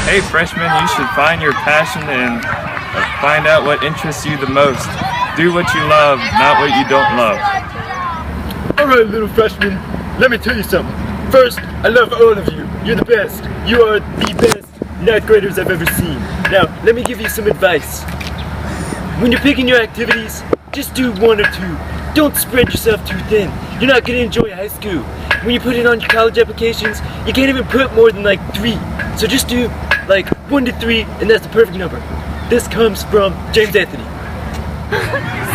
Hey freshman, you should find your passion and find out what interests you the most. Do what you love, not what you don't love. Alright, little freshman, let me tell you something. First, I love all of you. You're the best. You are the best ninth graders I've ever seen. Now, let me give you some advice. When you're picking your activities, just do one or two. Don't spread yourself too thin. You're not going to enjoy high school. When you put it on your college applications, you can't even put more than like 3. So just do like 1 to 3, and that's the perfect number. This comes from James Anthony.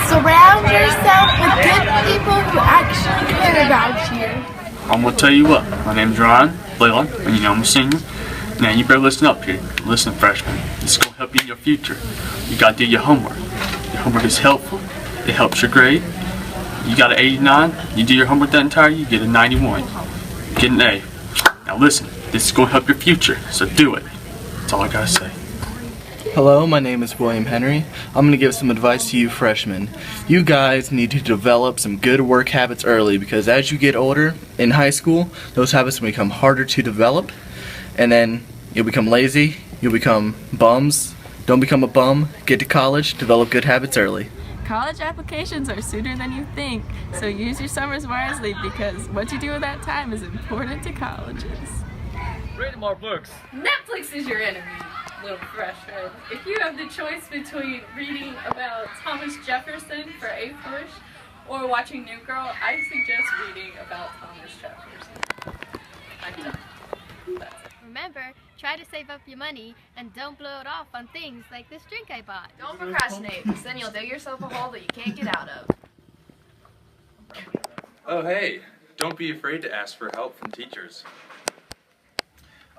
Surround yourself with good people who actually care about you. I'm gonna tell you what, my name's Ryan Leland, and you know I'm a senior. Now you better listen up here. Listen, freshman. This is gonna help you in your future. You gotta do your homework. Your homework is helpful. It helps your grade. You got an 89, you do your homework that entire year, you get a 91. You get an A. Now listen, this is gonna help your future, so do it. That's all I gotta say. Hello, my name is William Henry. I'm going to give some advice to you freshmen. You guys need to develop some good work habits early because as you get older in high school, those habits will become harder to develop, and then you'll become lazy, you'll become bums. Don't become a bum, get to college, develop good habits early. College applications are sooner than you think, so use your summers wisely because what you do with that time is important to colleges. Read more books. Netflix is your enemy, little freshman. If you have the choice between reading about Thomas Jefferson for 8th Bush or watching New Girl, I suggest reading about Thomas Jefferson. I'm done. That's it. Remember, try to save up your money and don't blow it off on things like this drink I bought. Don't procrastinate, because then you'll dig yourself a hole that you can't get out of. Oh hey, don't be afraid to ask for help from teachers.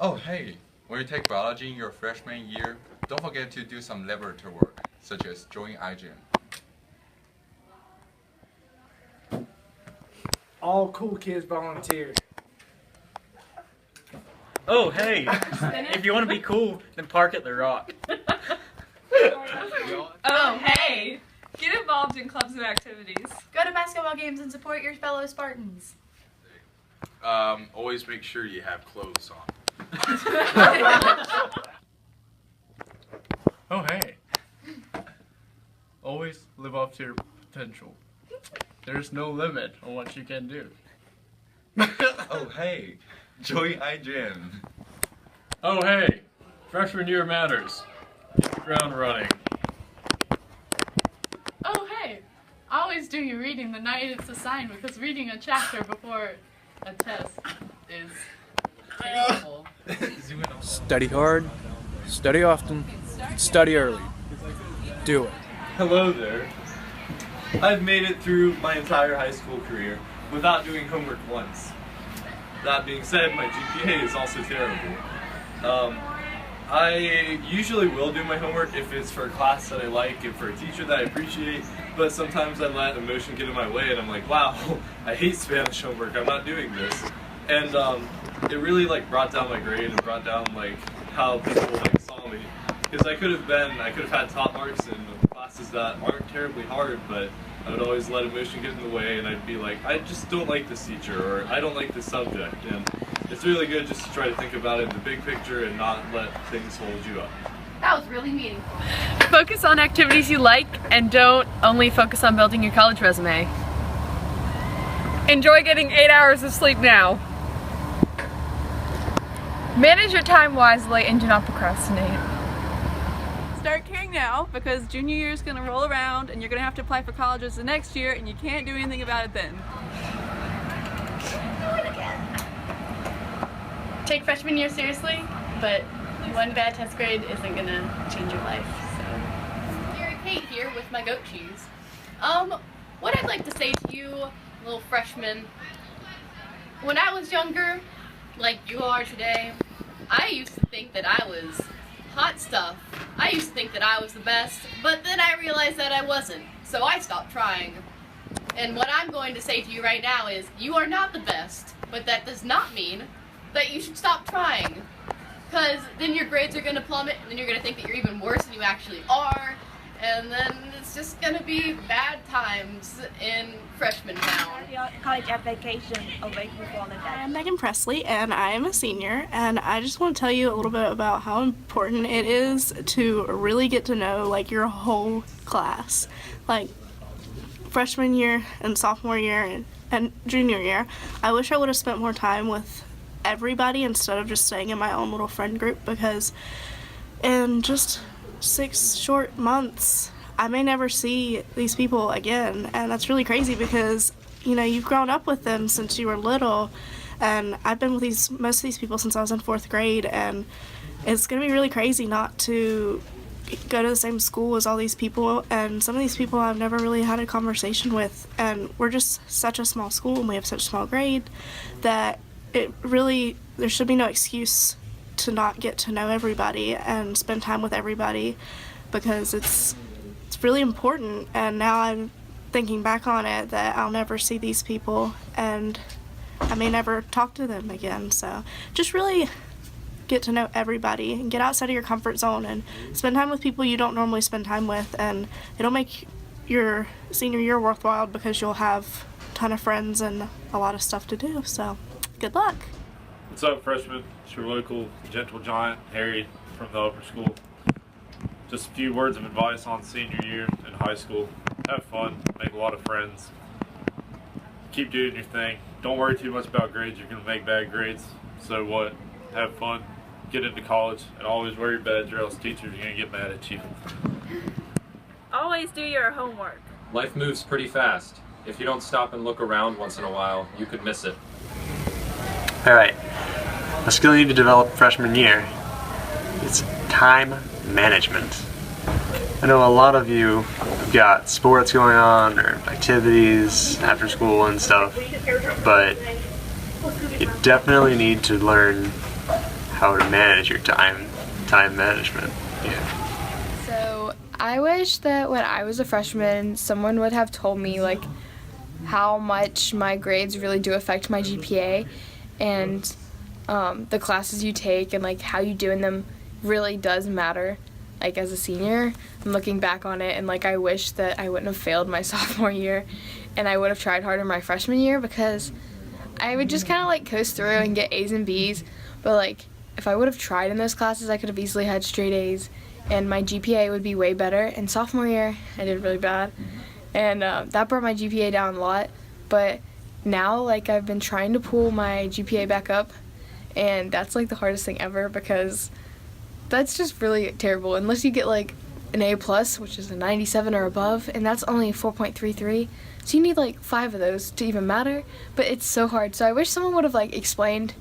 Oh hey, when you take biology in your freshman year, don't forget to do some laboratory work, such as join iGym. All cool kids volunteer. Oh hey, if you want to be cool, then park at the Rock. Oh, hey! Get involved in clubs and activities. Go to basketball games and support your fellow Spartans. Always make sure you have clothes on. Oh hey. Always live up to your potential. There's no limit on what you can do. Oh hey, join iGym. Oh hey, freshman year matters. Hit the ground running. Oh, hey! Always do your reading the night it's assigned because reading a chapter before a test is terrible. Study hard, study often, study early. Do it. Hello there. I've made it through my entire high school career without doing homework once. That being said, my GPA is also terrible. I usually will do my homework if it's for a class that I like and for a teacher that I appreciate, but sometimes I let emotion get in my way and I'm like, wow, I hate Spanish homework, I'm not doing this. And it really brought down my grade and brought down how people saw me. Because I could have had top marks in classes that aren't terribly hard, but I would always let emotion get in the way and I'd be like, I just don't like this teacher or I don't like this subject. And it's really good just to try to think about it in the big picture and not let things hold you up. That was really meaningful. Focus on activities you like and don't only focus on building your college resume. Enjoy getting 8 hours of sleep now. Manage your time wisely and do not procrastinate. Start caring now because junior year is going to roll around and you're going to have to apply for colleges the next year and you can't do anything about it then. Take freshman year seriously, but one bad test grade isn't gonna change your life. So, Mary Kate here with my goat cheese. What I'd like to say to you, little freshman, when I was younger, like you are today, I used to think that I was hot stuff. I used to think that I was the best, but then I realized that I wasn't, so I stopped trying. And what I'm going to say to you right now is, you are not the best, but that does not mean that you should stop trying. Because then your grades are going to plummet, and then you're going to think that you're even worse than you actually are, and then it's just gonna be bad times in freshman town. College application away before the day. I'm Megan Presley, and I am a senior, and I just want to tell you a little bit about how important it is to really get to know like your whole class. Like freshman year and sophomore year and junior year, I wish I would have spent more time with everybody instead of just staying in my own little friend group, because in just 6 short months I may never see these people again, and that's really crazy because you know you've grown up with them since you were little, and I've been with most of these people since I was in 4th grade, and it's gonna be really crazy not to go to the same school as all these people, and some of these people I've never really had a conversation with, and we're just such a small school and we have such a small grade that there should be no excuse to not get to know everybody and spend time with everybody, because it's really important. And now I'm thinking back on it that I'll never see these people and I may never talk to them again. So just really get to know everybody and get outside of your comfort zone and spend time with people you don't normally spend time with, and it'll make your senior year worthwhile because you'll have a ton of friends and a lot of stuff to do. So good luck. What's up, freshmen? It's your local gentle giant, Harry, from the upper school. Just a few words of advice on senior year in high school. Have fun, make a lot of friends, keep doing your thing. Don't worry too much about grades. You're going to make bad grades. So what? Have fun, get into college, and always wear your badge or else teachers are going to get mad at you. Always do your homework. Life moves pretty fast. If you don't stop and look around once in a while, you could miss it. Alright, a skill you need to develop freshman year is time management. I know a lot of you have got sports going on or activities after school and stuff, but you definitely need to learn how to manage your time management. Yeah. So I wish that when I was a freshman, someone would have told me like how much my grades really do affect my GPA, and the classes you take and like how you do in them really does matter. Like as a senior, I'm looking back on it and like I wish that I wouldn't have failed my sophomore year and I would have tried harder my freshman year, because I would just kind of like coast through and get A's and B's, but like if I would have tried in those classes I could have easily had straight A's and my GPA would be way better. And sophomore year I did really bad, and that brought my GPA down a lot, but now like I've been trying to pull my GPA back up, and that's like the hardest thing ever because that's just really terrible unless you get like an A+, which is a 97 or above, and that's only 4.33, so you need like 5 of those to even matter, but it's so hard. So I wish someone would have like explained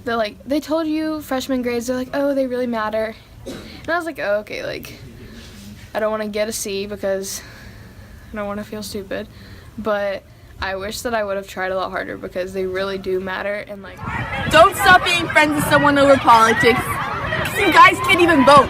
that like they told you freshman grades, they're like, oh, they really matter, and I was like, oh, okay, like I don't want to get a C because I don't want to feel stupid, but I wish that I would have tried a lot harder because they really do matter. And like, don't stop being friends with someone over politics, because you guys can't even vote.